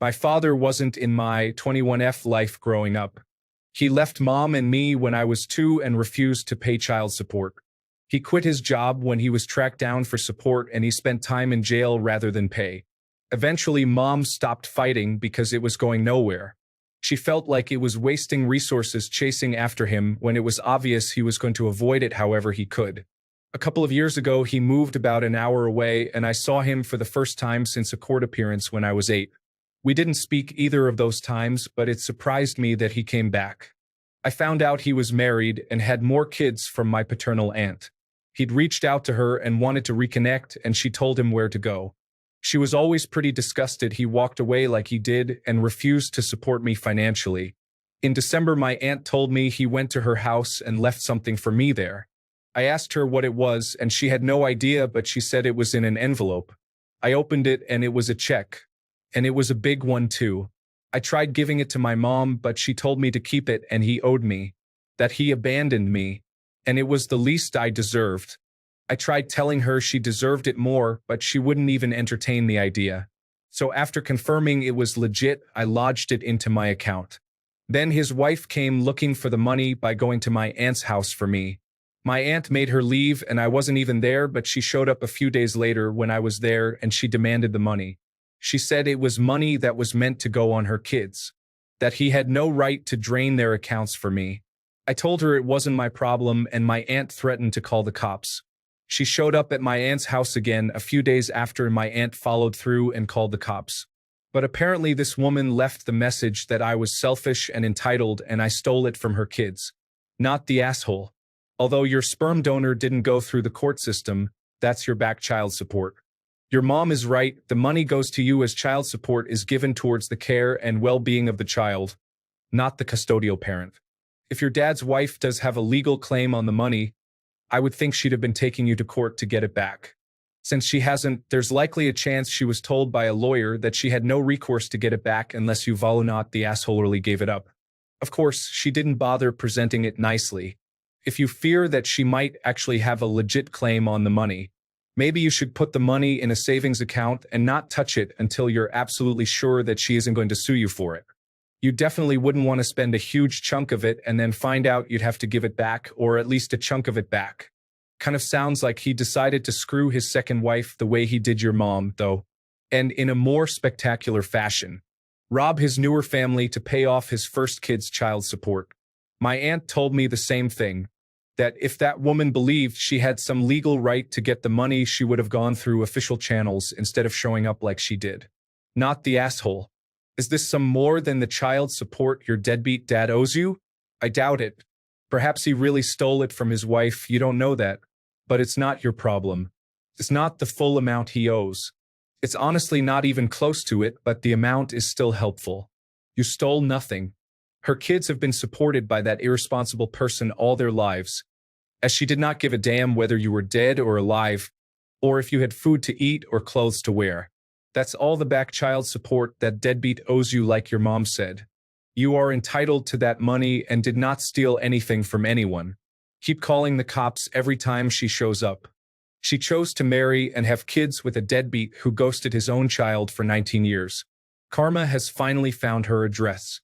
My father wasn't in my 21F life growing up. He left mom and me when I was 2 and refused to pay child support. He quit his job when he was tracked down for support and he spent time in jail rather than pay. Eventually, mom stopped fighting because it was going nowhere. She felt like it was wasting resources chasing after him when it was obvious he was going to avoid it however he could. A couple of years ago, he moved about an hour away and I saw him for the first time since a court appearance when I was 8. We didn't speak either of those times, but it surprised me that he came back. I found out he was married and had more kids from my paternal aunt. He'd reached out to her and wanted to reconnect, and she told him where to go. She was always pretty disgusted he walked away like he did and refused to support me financially. In December, my aunt told me he went to her house and left something for me there. I asked her what it was, and she had no idea, but she said it was in an envelope. I opened it, and it was a check. And it was a big one, too. I tried giving it to my mom, but she told me to keep it and he owed me. That he abandoned me. And it was the least I deserved. I tried telling her she deserved it more, but she wouldn't even entertain the idea. So after confirming it was legit, I lodged it into my account. Then his wife came looking for the money by going to my aunt's house for me. My aunt made her leave and I wasn't even there, but she showed up a few days later when I was there and she demanded the money. She said it was money that was meant to go on her kids. That he had no right to drain their accounts for me. I told her it wasn't my problem and my aunt threatened to call the cops. She showed up at my aunt's house again a few days after my aunt followed through and called the cops. But apparently this woman left the message that I was selfish and entitled and I stole it from her kids. Not the asshole. Although your sperm donor didn't go through the court system, that's your back child support. Your mom is right, the money goes to you as child support is given towards the care and well-being of the child, not the custodial parent. If your dad's wife does have a legal claim on the money, I would think she'd have been taking you to court to get it back. Since she hasn't, there's likely a chance she was told by a lawyer that she had no recourse to get it back unless you volunteered the assholerly gave it up. Of course, she didn't bother presenting it nicely. If you fear that she might actually have a legit claim on the money, maybe you should put the money in a savings account and not touch it until you're absolutely sure that she isn't going to sue you for it. You definitely wouldn't want to spend a huge chunk of it and then find out you'd have to give it back, or at least a chunk of it back. Kind of sounds like he decided to screw his second wife the way he did your mom, though, and in a more spectacular fashion. Rob his newer family to pay off his first kid's child support. My aunt told me the same thing. That if that woman believed she had some legal right to get the money, she would have gone through official channels instead of showing up like she did. Not the asshole. Is this some more than the child support your deadbeat dad owes you? I doubt it. Perhaps he really stole it from his wife, you don't know that. But it's not your problem. It's not the full amount he owes. It's honestly not even close to it, but the amount is still helpful. You stole nothing. Her kids have been supported by that irresponsible person all their lives, as she did not give a damn whether you were dead or alive, or if you had food to eat or clothes to wear. That's all the back child support that deadbeat owes you, like your mom said. You are entitled to that money and did not steal anything from anyone. Keep calling the cops every time she shows up. She chose to marry and have kids with a deadbeat who ghosted his own child for 19 years. Karma has finally found her address.